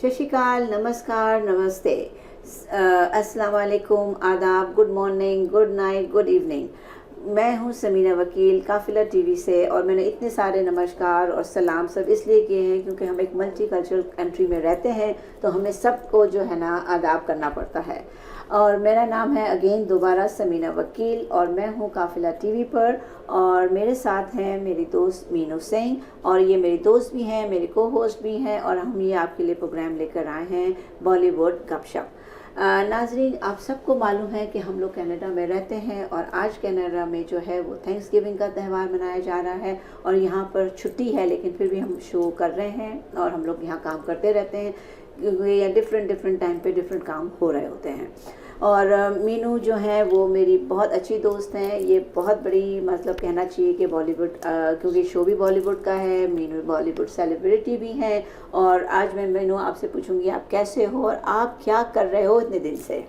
सत श्री अकाल, नमस्कार, नमस्ते, अस्सलाम वालेकुम, आदाब, good morning, good night, good evening. मैं हूं समीना वकील काफिला टीवी से, और मैंने इतने सारे नमस्कार और सलाम सब इसलिए किए हैं क्योंकि हम एक मल्टी कल्चरल कंट्री में रहते हैं, तो हमें सबको जो है ना आदाब करना पड़ता है। और मेरा नाम है अगेन दोबारा समीना वकील, और मैं हूं काफिला टीवी पर, और मेरे साथ हैं मेरी दोस्त मीनू सिंह, और ये मेरी दोस्त भी हैं, मेरे को होस्ट भी हैं, और हम ये आपके लिए प्रोग्राम लेकर आए हैं बॉलीवुड गपशप। नाजरीन, आप सबको मालूम है कि हम लोग कनाडा में रहते हैं, और आज कनाडा में जो है वो थैंक्स गिविंग का त्यौहार मनाया जा रहा है, और यहाँ पर छुट्टी है लेकिन फिर भी हम शो कर रहे हैं, और हम लोग यहाँ काम करते रहते हैं क्योंकि डिफरेंट टाइम पे डिफरेंट काम हो रहे होते हैं। और मीनू जो है वो मेरी बहुत अच्छी दोस्त हैं, ये बहुत बड़ी मतलब कहना चाहिए कि बॉलीवुड, क्योंकि शो भी बॉलीवुड का है, मीनू बॉलीवुड सेलिब्रिटी भी हैं। और आज मैं मीनू आपसे पूछूंगी आप कैसे हो और आप क्या कर रहे हो इतने दिन से।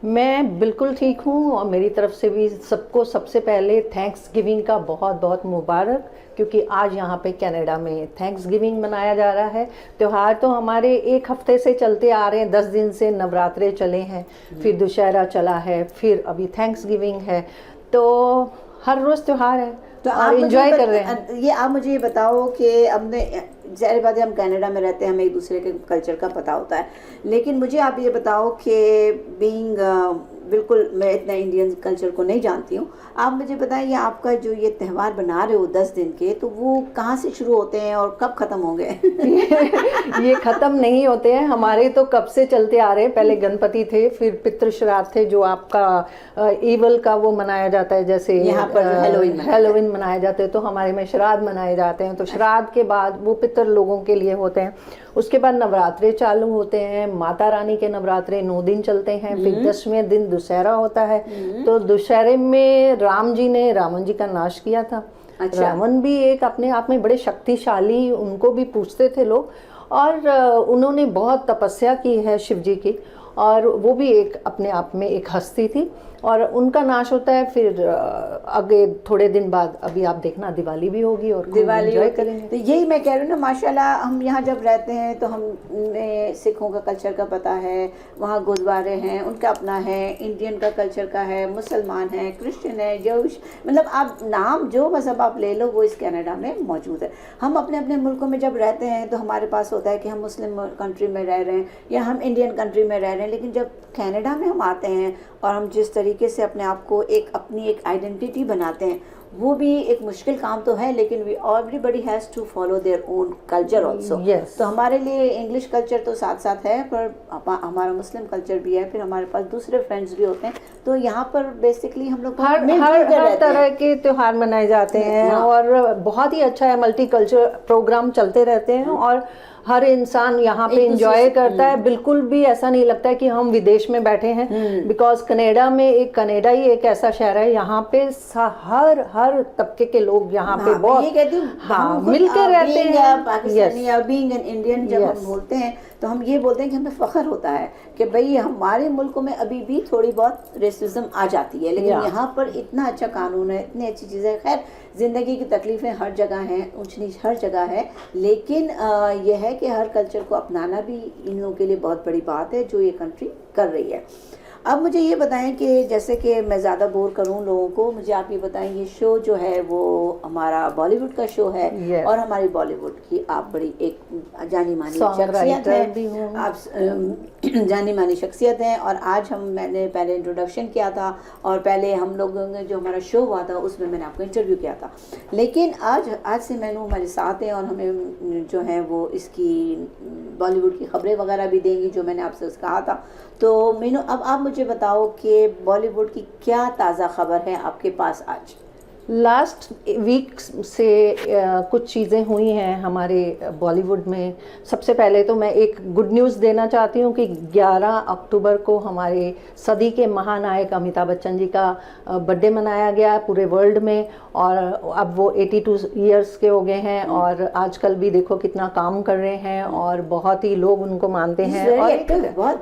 मैं बिल्कुल ठीक हूँ, और मेरी तरफ से भी सबको सबसे पहले थैंक्स गिविंग का बहुत बहुत मुबारक, क्योंकि आज यहाँ पे कनाडा में थैंक्स गिविंग मनाया जा रहा है। त्यौहार तो हमारे एक हफ्ते से चलते आ रहे हैं, 10 दिन से नवरात्रे चले हैं, फिर दुशहरा चला है, फिर अभी थैंक्स गिविंग है, तो हर रोज़ त्यौहार है, तो आप एंजॉय कर रहे हैं। ये आप मुझे ये बताओ कि हमने ज़ाहिर बात है हम कनाडा में रहते हैं, हमें एक दूसरे के कल्चर का पता होता है, लेकिन मुझे आप ये बताओ कि बीइंग बिल्कुल मैं इतना इंडियन कल्चर को नहीं जानती हूँ, आप मुझे बताएं ये आपका जो ये त्यौहार बना रहे हो 10 दिन के, तो वो कहाँ से शुरू होते हैं और कब ख़त्म होंगे? ये ख़त्म नहीं होते हैं, हमारे तो कब से चलते आ रहे हैं। पहले गणपति थे, फिर पितृ श्राद्ध थे जो आपका ईवल का वो मनाया जाता है, जैसे यहाँ पर हेलोविन मनाए जाते हैं, तो हमारे में श्राद्ध मनाए जाते हैं, तो श्राद्ध के बाद वो पितृ लोगों के लिए होते हैं। उसके बाद नवरात्रे चालू होते हैं, माता रानी के नवरात्रे 9 दिन चलते हैं, फिर 10वें दिन दुशहरा होता है। तो दुशहरे में राम जी ने रावण जी का नाश किया था। अच्छा। रावण भी एक अपने आप में बड़े शक्तिशाली, उनको भी पूछते थे लोग, और उन्होंने बहुत तपस्या की है शिव जी की, और वो भी एक अपने आप में एक हस्ती थी, और उनका नाश होता है। फिर आगे थोड़े दिन बाद अभी आप देखना दिवाली भी होगी, और दिवाली एंजॉय करेंगे। तो यही मैं कह रही हूँ ना, माशाल्लाह हम यहाँ जब रहते हैं तो हमें सिखों का कल्चर का पता है, वहाँ गुरुद्वारे हैं उनका अपना है, इंडियन का कल्चर का है, मुसलमान है, क्रिश्चियन है, जूश, मतलब आप नाम जो मज़हब आप ले लो वो इस कनाडा में मौजूद है। हम अपने अपने मुल्कों में जब रहते हैं तो हमारे पास होता है कि हम मुस्लिम कंट्री में रह रहे हैं या हम इंडियन कंट्री में रह रहे हैं, लेकिन जब कनाडा में हम आते हैं और हम जिस तरीके से अपने आप को अपनी एक आइडेंटिटी बनाते हैं, वो भी एक मुश्किल काम तो है, लेकिन we everybody has to follow their own culture also. तो हमारे लिए इंग्लिश कल्चर तो साथ साथ है, पर हमारा मुस्लिम कल्चर भी है, फिर हमारे पास दूसरे फ्रेंड्स भी होते हैं, तो यहाँ पर बेसिकली हम लोग हर तरह के त्यौहार मनाए जाते हैं। और बहुत ही अच्छा है, मल्टी कल्चर प्रोग्राम चलते रहते हैं, और हर इंसान यहाँ पे एंजॉय करता है। बिल्कुल भी ऐसा नहीं लगता है कि हम विदेश में बैठे हैं, बिकॉज कनाडा ही एक ऐसा शहर है, यहाँ पे हर तबके के लोग यहाँ पे बहुत मिलकर रहते हैं। पाकिस्तानी या बीइंग एन इंडियन जब हम बोलते हैं तो हम ये बोलते हैं कि हमें फ़ख्र होता है कि भाई हमारे मुल्कों में अभी भी थोड़ी बहुत रेसिज्म आ जाती है, लेकिन यहाँ पर इतना अच्छा कानून है, इतनी अच्छी चीज़ें। खैर ज़िंदगी की तकलीफ़ें हर जगह हैं, ऊंच नीच हर जगह है, लेकिन यह है कि हर कल्चर को अपनाना भी इन लोगों के लिए बहुत बड़ी बात है जो ये कंट्री कर रही है। अब मुझे ये बताएं कि जैसे कि मैं ज़्यादा बोर करूं लोगों को, मुझे आप ये बताएं ये शो जो है वो हमारा बॉलीवुड का शो है, और हमारी बॉलीवुड की आप बड़ी एक जानी मानी शख्सियत हैं, आप जानी मानी शख्सियत हैं। और आज मैंने पहले इंट्रोडक्शन किया था, और पहले हम लोगों ने जो हमारा शो हुआ था उसमें मैंने आपको इंटरव्यू किया था, लेकिन आज से मैंने हमारे साथ हैं, और हमें जो है वो इसकी बॉलीवुड की खबरें वगैरह भी देंगी जो मैंने आपसे कहा था। तो मीनू, अब आप मुझे बताओ कि बॉलीवुड की क्या ताज़ा खबर है आपके पास आज? लास्ट वीक से कुछ चीज़ें हुई हैं हमारे बॉलीवुड में। सबसे पहले तो मैं एक गुड न्यूज़ देना चाहती हूँ कि 11 अक्टूबर को हमारे सदी के महानायक अमिताभ बच्चन जी का बर्थडे मनाया गया पूरे वर्ल्ड में, और अब वो 82 ईयर्स के हो गए हैं, और आजकल भी देखो कितना काम कर रहे हैं, और बहुत ही लोग उनको मानते हैं। और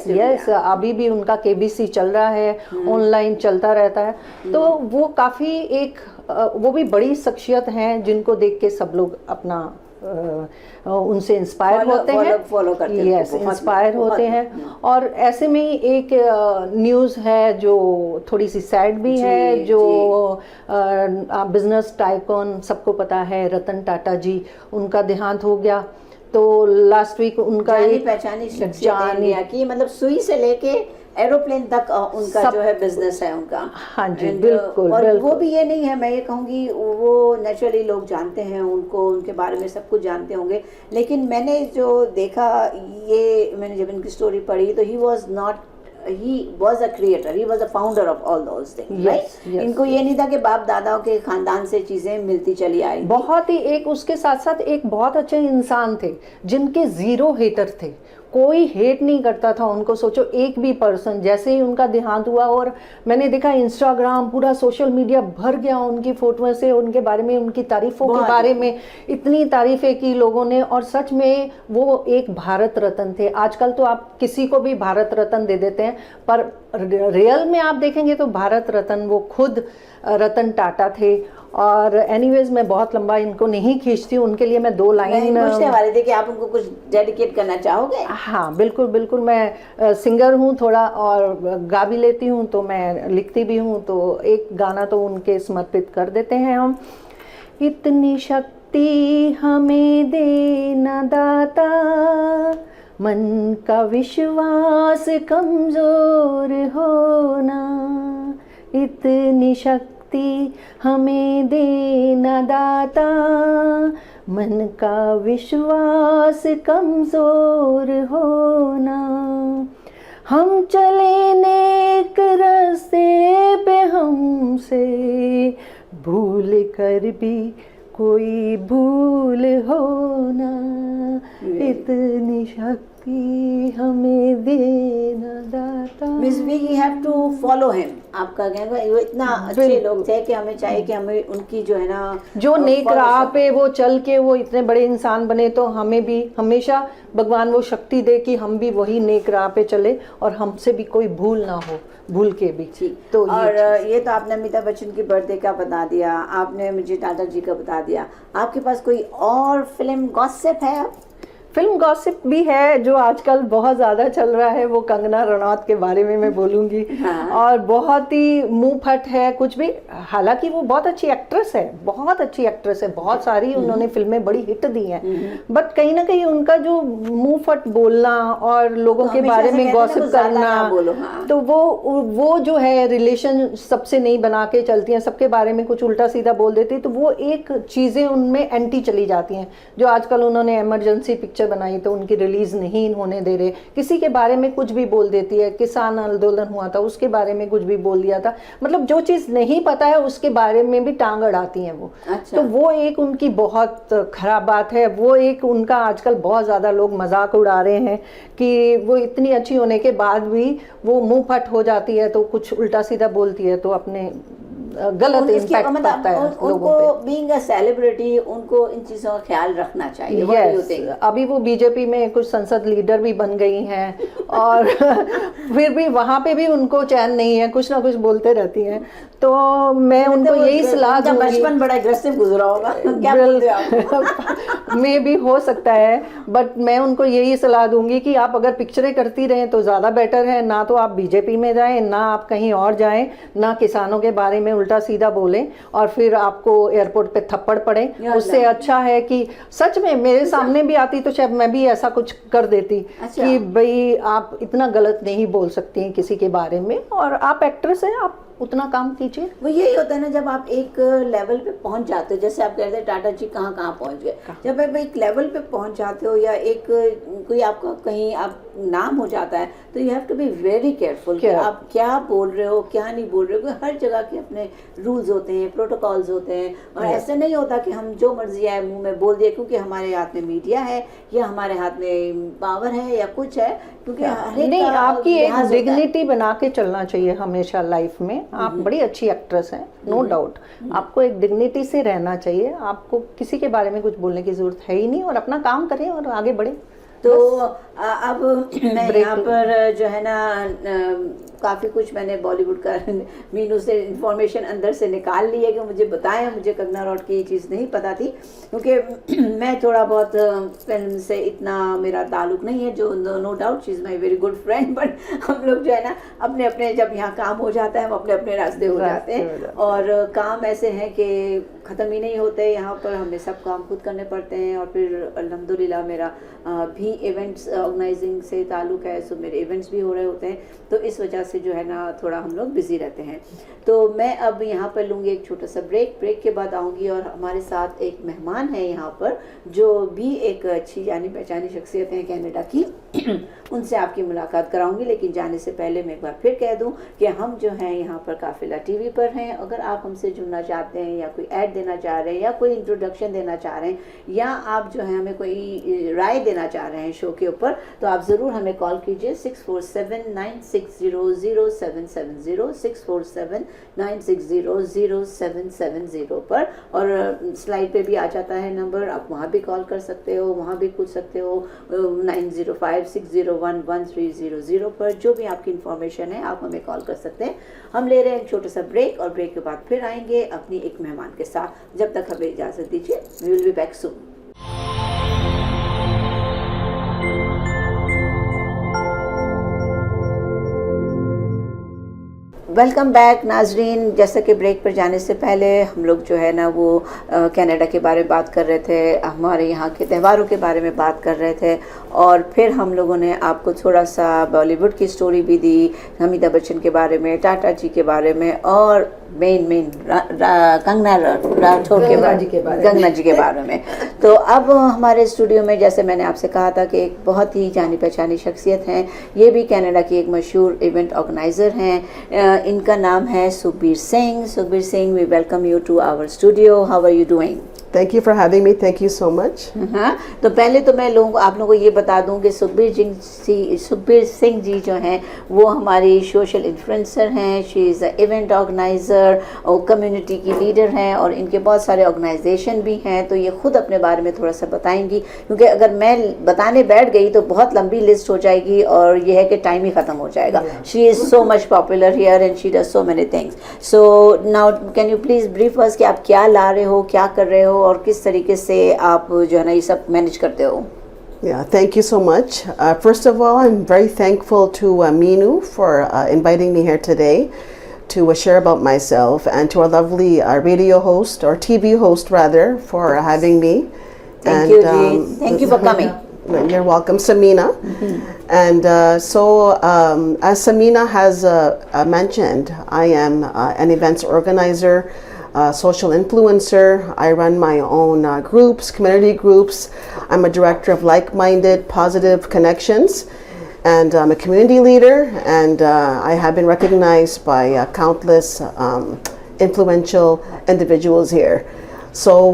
यस अभी भी उनका KBC चल रहा है, ऑनलाइन चलता रहता है, तो वो काफ़ी वो भी बड़ी शख्सियत हैं जिनको देख के सब लोग अपना उनसे इंस्पायर होते हैं, फॉलो करते हैं, यस, इंस्पायर होते हैं। और ऐसे में ही एक न्यूज़ है जो थोड़ी सी सैड भी है, जो बिजनेस टाइकॉन सबको पता है, रतन टाटा जी, उनका देहांत हो गया। तो लास्ट वीक उनका जानी पहचानी शख्सियत इंडिया की, मतलब सुई से लेके एरोप्लेन तक उनका जो है बिजनेस है उनका। हाँ जी, बिल्कुल। और बिल्कुल। वो भी ये नहीं है, मैं ये कहूँगी वो नेचुरली लोग जानते हैं उनको, उनके बारे में सब कुछ जानते होंगे, लेकिन मैंने जो देखा, ये मैंने जब इनकी स्टोरी पढ़ी तो he was a creator, he was a founder of all those things, right? yes, इनको ये नहीं था कि बाप दादाओं के खानदान से चीजें मिलती चली आई। बहुत ही एक उसके साथ साथ एक बहुत अच्छे इंसान थे जिनके जीरो हेटर थे, कोई हेट नहीं करता था उनको। सोचो एक भी पर्सन, जैसे ही उनका देहांत हुआ और मैंने देखा इंस्टाग्राम पूरा सोशल मीडिया भर गया उनकी फोटो से, उनके बारे में, उनकी तारीफों के बारे में इतनी तारीफें की लोगों ने। और सच में वो एक भारत रत्न थे। आजकल तो आप किसी को भी भारत रत्न दे देते हैं, पर रियल में आप देखेंगे तो भारत रत्न वो खुद रतन टाटा थे। और एनीवेज मैं बहुत लंबा इनको नहीं खींचती हूँ, उनके लिए मैं 2 लाइन पूछने वाले थे कि आप उनको कुछ डेडिकेट करना चाहोगे? हाँ बिल्कुल बिल्कुल। मैं सिंगर हूँ थोड़ा, और गा भी लेती हूँ, तो मैं लिखती भी हूँ, तो एक गाना तो उनके समर्पित कर देते हैं हम। इतनी शक्ति हमें देना दाता, मन का विश्वास कमजोर होना, इतनी शक्ति हमें देना दाता, मन का विश्वास कमजोर होना। हम चले नेक रास्ते पे, हमसे भूल कर भी कोई भूल होना, इतनी शक्ति हमें देना दाता। Miss we have to follow him. आपका कहना वो इतना अच्छे लोग थे कि हमें चाहिए कि हमें उनकी जो है ना, जो नेक राह पे वो चल के वो इतने बड़े इंसान बने, तो हमें भी हमेशा भगवान वो शक्ति दे कि हम भी वही नेक राह पे चले और हमसे भी कोई भूल ना हो, भूल के भी। तो और ये तो आपने अमिताभ बच्चन की बर्थडे का बता दिया, आपने मुझे टाटा जी का बता दिया। आपके पास कोई और फिल्म गॉसिप है? आप फिल्म गॉसिप भी है जो आजकल बहुत ज़्यादा चल रहा है, वो कंगना रनौत के बारे में मैं बोलूँगी। हाँ। और बहुत ही मुंह फट है कुछ भी, हालांकि वो बहुत अच्छी एक्ट्रेस है, बहुत अच्छी एक्ट्रेस है, बहुत सारी उन्होंने फिल्में बड़ी हिट दी हैं, बट कहीं ना कहीं उनका जो मुंह फट बोलना और लोगों के बारे में गॉसिप करना, हाँ। तो वो जो है रिलेशन सबसे नहीं बना के चलती हैं, सबके बारे में कुछ उल्टा सीधा बोल देती है, तो वो एक चीज़ें उनमें एंटी चली जाती हैं। जो आजकल उन्होंने इमरजेंसी पिक्चर बनाई तो उनकी रिलीज नहीं होने दे रहे, किसी के बारे में कुछ भी बोल देती है, किसान आंदोलन हुआ था उसके बारे में कुछ भी बोल दिया था, मतलब जो चीज़ नहीं पता है उसके बारे में भी टांग अड़ाती हैं वो। अच्छा। तो वो एक उनकी बहुत खराब बात है, वो एक उनका आजकल बहुत ज़्यादा लोग मजाक उड़ा रहे हैं कि वो इतनी अच्छी होने के बाद भी वो मुंह फट हो जाती है, तो कुछ उल्टा सीधा बोलती है, तो अपने गलत इम्पैक्ट पड़ता है लोगों पे। बीइंग अ सेलिब्रिटी उनको इन चीज़ों का ख्याल रखना चाहिए। yes, अभी वो बीजेपी में कुछ संसद लीडर भी बन गई हैं और फिर भी वहाँ पे भी उनको चैन नहीं है, कुछ ना कुछ बोलते रहती हैं। तो मैं उनको यही सलाह दूंगी, बचपन बड़ा एग्रेसिव गुजरा होगा, क्या बोलते हो आप? में भी हो सकता है, बट मैं उनको यही सलाह दूंगी कि आप अगर पिक्चरें करती रहें तो ज़्यादा बेटर है, ना तो आप बीजेपी में जाएं, ना आप कहीं और जाएं, ना किसानों के बारे में उल्टा सीधा बोलें और फिर आपको एयरपोर्ट पे थप्पड़ पड़े। उससे अच्छा है कि सच में मेरे सामने भी आती तो शायद मैं भी ऐसा कुछ कर देती। अच्छा। कि भाई आप इतना गलत नहीं बोल सकती हैं किसी के बारे में, और आप एक्ट्रेस हैं, आप उतना काम कीजिए। वो यही होता है ना, जब आप एक लेवल पे पहुंच जाते हो, जैसे आप कहते हैं टाटा जी कहाँ कहाँ पहुंच गए, जब आप एक लेवल पे पहुंच जाते हो या एक कोई आपका कहीं आप नाम हो जाता है, तो you have to be very careful कि आप क्या बोल रहे हो, क्या नहीं बोल रहे हो। हर जगह के अपने रूल्स होते हैं, प्रोटोकॉल्स होते हैं, और ऐसे नहीं होता कि हम जो मर्जी आए मुंह में बोल दिए क्योंकि हमारे हाथ में मीडिया है या हमारे हाथ में पावर है या कुछ है, क्योंकि नहीं, आपकी एक डिग्निटी बना के चलना चाहिए हमेशा लाइफ में। आप बड़ी अच्छी एक्ट्रेस हैं, नो डाउट, आपको एक डिग्निटी से रहना चाहिए, आपको किसी के बारे में कुछ बोलने की जरूरत है ही नहीं, और अपना काम करें और आगे बढ़े। तो अब मैं यहाँ पर जो है ना काफ़ी कुछ मैंने बॉलीवुड का मीनू से इंफॉर्मेशन अंदर से निकाल ली है कि मुझे बताएं, मुझे कंगना रनौत की ये चीज़ नहीं पता थी, क्योंकि मैं थोड़ा बहुत फिल्म से इतना मेरा ताल्लुक नहीं है, जो no doubt she is my very good friend, but हम लोग जो है ना अपने अपने, जब यहाँ काम हो जाता है हम अपने अपने रास्ते हो जाते हैं, और काम ऐसे हैं कि ख़त्म ही नहीं होते यहाँ पर, हमें सब काम खुद करने पड़ते हैं। और फिर अल्हम्दुलिल्लाह मेरा भी इवेंट्स ऑर्गेनाइजिंग से ताल्लुक़ है, सो मेरे इवेंट्स भी हो रहे होते हैं, तो इस वजह से जो है ना थोड़ा हम लोग बिज़ी रहते हैं। तो मैं अब यहाँ पर लूँगी एक छोटा सा ब्रेक के बाद आऊँगी, और हमारे साथ एक मेहमान है यहाँ पर जो भी एक अच्छी जानी पहचानी शख्सियत है कनाडा की, उनसे आपकी मुलाकात कराऊंगी। लेकिन जाने से पहले मैं एक बार फिर कह दूं कि हम जो हैं यहाँ पर काफिला टीवी पर हैं। अगर आप हमसे जुड़ना चाहते हैं, या कोई ऐड देना चाह रहे हैं, या कोई इंट्रोडक्शन देना चाह रहे हैं, या आप जो है हमें कोई राय देना चाह रहे हैं शो के ऊपर, तो आप ज़रूर हमें कॉल कीजिए 6479600770, 6479600770 पर, और स्लाइड पे भी आ जाता है नंबर, आप वहाँ भी कॉल कर सकते हो, वहाँ भी पूछ सकते हो 9056011300 पर। जो भी आपकी इन्फॉर्मेशन है आप हमें कॉल कर सकते हैं। हम ले रहे हैं एक छोटा सा ब्रेक, और ब्रेक के बाद फिर आएंगे अपनी एक मेहमान के साथ। जब तक हमें इजाज़त दीजिए, we will be back soon. Welcome back नाजरीन। जैसा कि ब्रेक पर जाने से पहले हम लोग जो है ना वो कनाडा के बारे में बात कर रहे थे, हमारे यहाँ के त्योहारों के बारे में बात कर रहे थे, और फिर हम लोगों ने आपको थोड़ा सा बॉलीवुड की स्टोरी भी दी, अमिताभ बच्चन के बारे में, टाटा जी के बारे में, और मेन कंगना राठौर के बारे में, गंगना जी के बारे में। तो अब हमारे स्टूडियो में, जैसे मैंने आपसे कहा था कि एक बहुत ही जानी पहचानी शख्सियत हैं, ये भी कनाडा की एक मशहूर इवेंट ऑर्गेनाइज़र हैं। इनका नाम है Sukhbir Singh. Sukhbir Singh, we welcome you to our studio. How are you doing? Thank you for having me. Thank you so much. हाँ, तो पहले तो मैं आप लोगों को ये बता दूं कि सुखबीर सिंह जी जो हैं वो हमारी सोशल इन्फ्लुएंसर हैं, she is a event organiser और कम्युनिटी की लीडर हैं, और इनके बहुत सारे ऑर्गेनाइजेशन भी हैं। तो ये खुद अपने बारे में थोड़ा सा बताएंगी, क्योंकि अगर मैं बताने बैठ गई तो बहुत लंबी लिस्ट हो जाएगी, और ये है कि टाइम ही ख़त्म हो जाएगा। She is so much popular here and she does so many things. So now can you please brief us कि आप क्या ला रहे हो, क्या कर रहे हो, और किस तरीके से आप जो है ना ये सब मैनेज करते हो? Yeah, thank you so much. First of all, I'm very thankful to Minu for inviting me here today to share about myself, and to our lovely radio host, or TV host rather, for having me. Thank you, Ji. Thank you for coming. You're welcome, Samina. And as Samina has mentioned, I am an events organizer, social influencer. I run my own groups, community groups. I'm a director of Like-Minded Positive Connections, and I'm a community leader, and I have been recognized by countless influential individuals here. So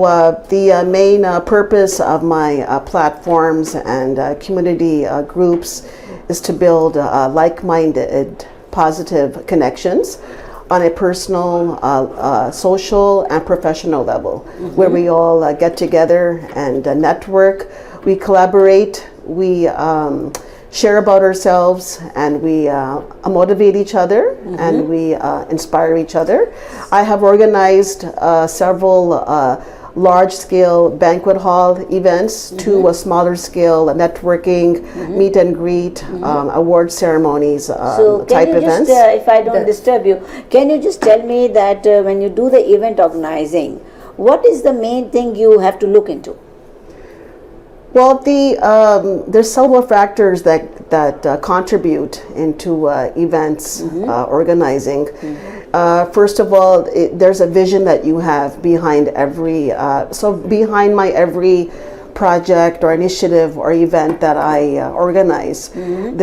the main purpose of my platforms and community groups is to build like-minded positive connections on a personal, social, and professional level, where we all get together and network, we collaborate, we share about ourselves, and we motivate each other, and we inspire each other. I have organized several large-scale banquet hall events to a smaller scale networking, meet and greet, award ceremonies, So type can you events. just, if I don't disturb you, can you just tell me that when you do the event organizing, what is the main thing you have to look into? Well, there's several factors that contribute into events organizing. First of all, there's a vision that you have behind every. So behind my every project or initiative or event that I organize,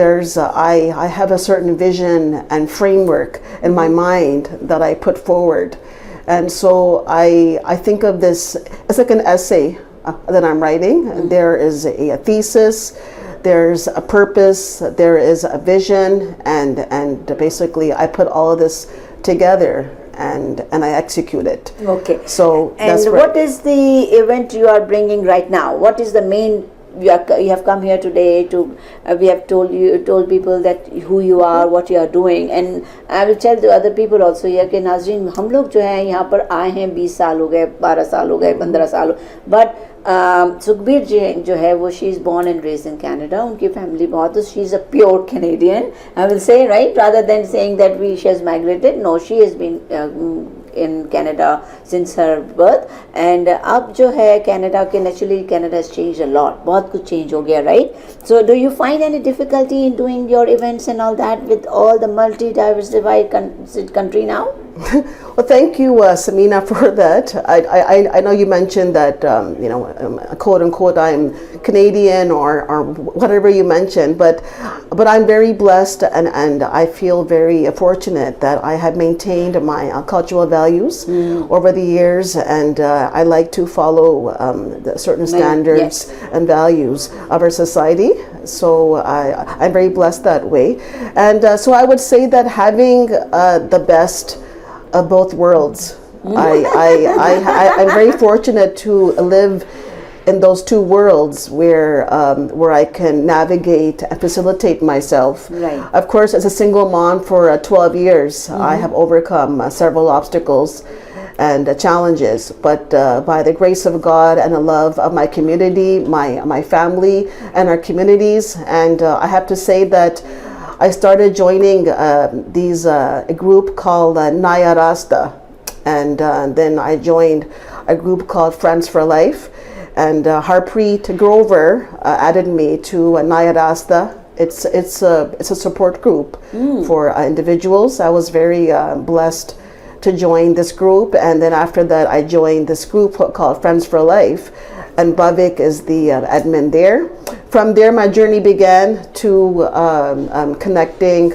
there's I have a certain vision and framework in my mind that I put forward, and so I think of this as like an essay that I'm writing. There is a thesis, there's a purpose, there is a vision, and basically I put all of this together and I execute it. Okay. So And that's what is the event you are bringing right now? What is the main you have come here today to we have told people that who you are, what you are doing, and I will tell the other people also here कि नाज़रीन हम लोग जो हैं यहाँ पर आए हैं 20 साल हो गए, 12 साल हो गए, 15 साल हो, but सुखबीर जी जो है वो she is born and raised in Canada, उनकी फैमिली बहुत, she is a pure Canadian, I will say, right, rather than saying that she has migrated. No, she has been in Canada since her birth, and अब जो है Canada के naturally Canada has changed a lot, बहुत कुछ change हो गया, right? So do you find any difficulty in doing your events and all that with all the multi-diversified country now? Well, thank you, Samina, for that. I know you mentioned that, quote unquote, I'm Canadian or whatever you mentioned, but I'm very blessed and I feel very fortunate that I have maintained my cultural values over the years, and I like to follow the certain standards and values of our society. So I'm very blessed that way, and so I would say that having the best of both worlds. I'm very fortunate to live in those two worlds where I can navigate and facilitate myself. Right. Of course, as a single mom for 12 years, I have overcome several obstacles and challenges, but by the grace of God and the love of my community, my family and our communities, and I have to say that I started joining a group called Naya Rasta, and then I joined a group called Friends for Life, and Harpreet Grover added me to Naya Rasta. It's a support group for individuals. I was very blessed to join this group, and then after that I joined this group called Friends for Life, and Bhavik is the admin there. From there, my journey began to connecting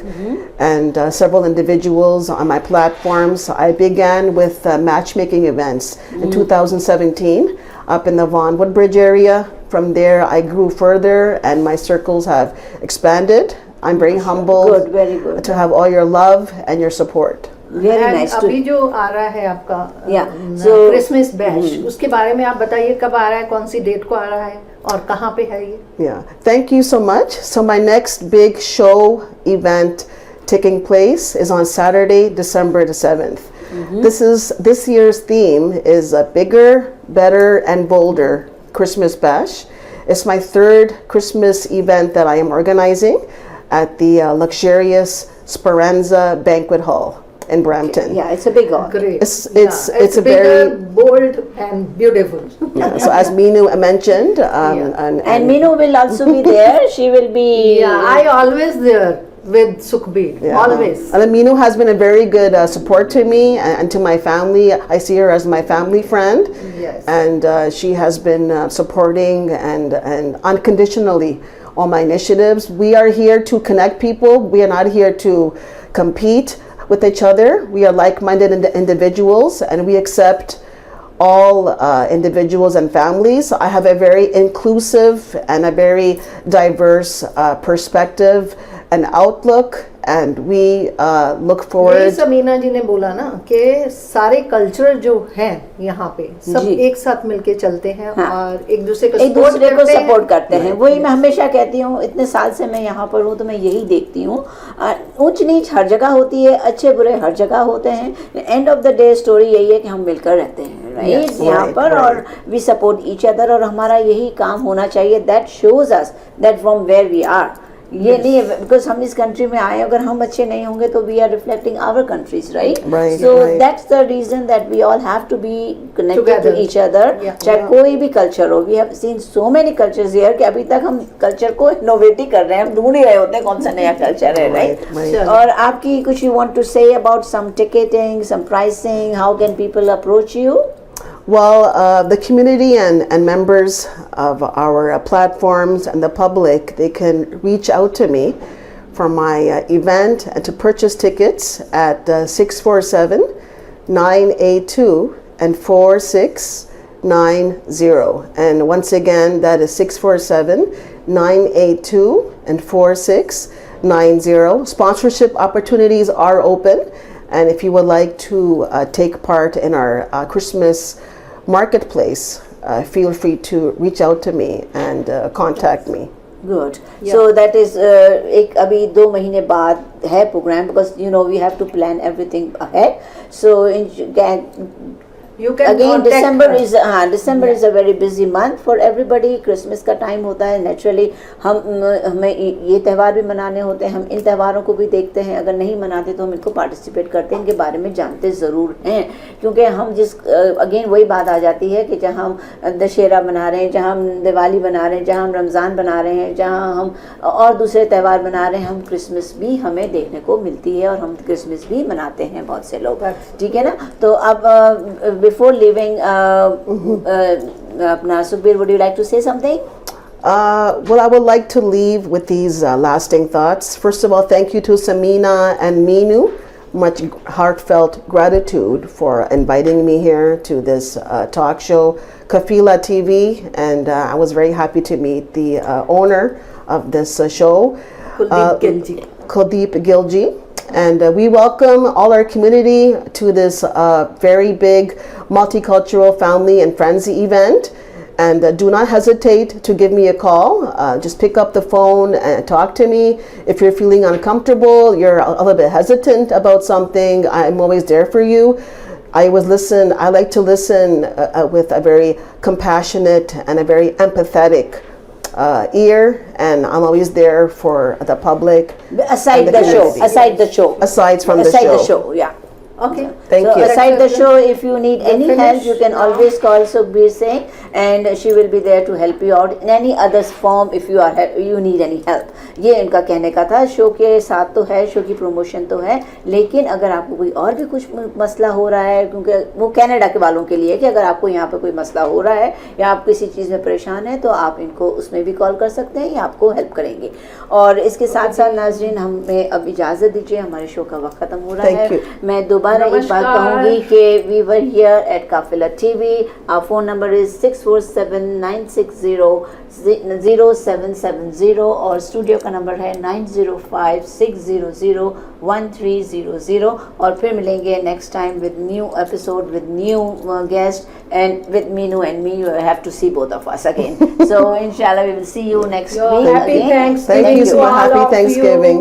and several individuals on my platforms. I began with matchmaking events in 2017 up in the Vaughan Woodbridge area. From there, I grew further and my circles have expanded. I'm very humbled Good, very good. to have all your love and your support. Very And nice to अभी जो आ रहा है आपका so- Christmas bash, उसके बारे में आप बताइए कब आ रहा है, कौन सी डेट को आ रहा है और कहाँ पे है ये? Yeah, thank you so much. So my next big show event taking place is on Saturday, December the 7th. This year's theme is a bigger, better, and bolder Christmas bash. It's my third Christmas event that I am organizing at the luxurious Speranza Banquet Hall in Brampton. Yeah, it's a big one. Great. It's a bigger, very bold and beautiful. yeah, so as Meenu mentioned, And Meenu will also be there. She will be. Yeah, I always there with Sukhbir. Yeah. Always. And then Meenu has been a very good support to me and to my family. I see her as my family friend. Yes. And she has been supporting and unconditionally all my initiatives. We are here to connect people. We are not here to compete with each other. We are like-minded individuals, and we accept all individuals and families. I have a very inclusive and a very diverse perspective and outlook, and we look यही forward. Samina जी ने बोला ना कि सारे culture जो हैं यहाँ पे सब जी। एक साथ मिलके चलते हैं और एक दूसरे को एक दूसरे को हैं। सपोर्ट करते हैं। वही मैं हमेशा कहती हूँ, इतने साल से मैं यहाँ पर हूँ तो मैं यही देखती हूँ, ऊंच नीच हर जगह होती है, अच्छे बुरे हर जगह होते हैं, end of the day story यही है कि हम मिलकर रहते हैं, राइट? Yes, यहाँ right, पर right. और वी सपोर्ट ईच अदर, और हमारा यही काम होना चाहिए। That shows us that from where we are. ये नहीं है बिकॉज हम इस कंट्री में आए, अगर हम अच्छे नहीं होंगे तो we are reflecting our countries, right? Right, so right. That's the reason that we all have to be connected to Together. Each other, Yeah. चाहे कोई भी कल्चर हो। We have seen so many cultures here कि अभी तक हम culture को innovate ही कर रहे हैं, हम ढूंढ ही रहे होते हैं कौन सा नया कल्चर है, राइट? Right. और आपकी कुछ you want to say about some ticketing, some pricing, how can people approach you? Well, the community and members of our platforms and the public, they can reach out to me for my event and to purchase tickets at 647-982 and 4690. And once again, that is 647-982 and 4690. Sponsorship opportunities are open, and if you would like to take part in our Christmas marketplace, feel free to reach out to me and contact me. Good so that is एक अभी 2 महीने बाद है programme because you know we have to plan everything ahead so You can again contact December us. Is December is a very busy month for everybody Christmas का time होता है naturally हमें ये त्यौहार भी मनाने होते हैं हम इन त्योहारों को भी देखते हैं अगर नहीं मनाते तो हम इनको पार्टिसिपेट करते हैं इनके बारे में जानते ज़रूर हैं क्योंकि हम जिस अगेन वही बात आ जाती है कि जहाँ हम दशहरा मना रहे हैं जहाँ हम दिवाली बना रहे हैं जहाँ हम रमज़ान बना रहे हैं जहाँ हम और दूसरे त्यौहार मना रहे हैं हम क्रिसमस भी हमें देखने को मिलती है और हम क्रिसमस भी मनाते हैं बहुत से लोग ठीक है ना तो अब before leaving apna Sukhbir, would you like to say something? Well, I would like to leave with these lasting thoughts. First of all, thank you to Samina and Minu. Much heartfelt gratitude for inviting me here to this talk show, Kafila TV, and I was very happy to meet the owner of this show, Kuldeep Gilji. And we welcome all our community to this very big multicultural family and friends event. And do not hesitate to give me a call. Just pick up the phone and talk to me. If you're feeling uncomfortable, you're a little bit hesitant about something, I'm always there for you. I like to listen with a very compassionate and a very empathetic ear, and I'm always there for the public. Aside the show. Aside from the show. Yeah. Okay. Thank you. Aside the show, if you need any help, you can always call Sukhbir Singh, and she will be there to help you out in any other form if you need any help. ये इनका कहने का था show के साथ तो है show की प्रमोशन तो है लेकिन अगर आपको कोई और भी कुछ मसला हो रहा है क्योंकि वो कनाडा के वालों के लिए कि अगर आपको यहाँ पे कोई मसला हो रहा है या आप किसी चीज़ में परेशान है तो आप इनको उसमें भी कॉल कर सकते हैं या आपको हेल्प करेंगे और इसके साथ साथ नाजरीन हमें अब इजाज़त दीजिए हमारे शो का वक्त ख़त्म हो रहा है मैं दोबारा एक बात कहूँगी कि we were here at Kafila TV our phone number is 6479600770 और स्टूडियो का नंबर है 9056001300 और फिर मिलेंगे next time with new episode with new guest and with Meenu and me you have to see both of us again so इंशाल्लाह we will see you next week Happy again. Thanksgiving. Thank you so much. all Happy of you. Thanksgiving.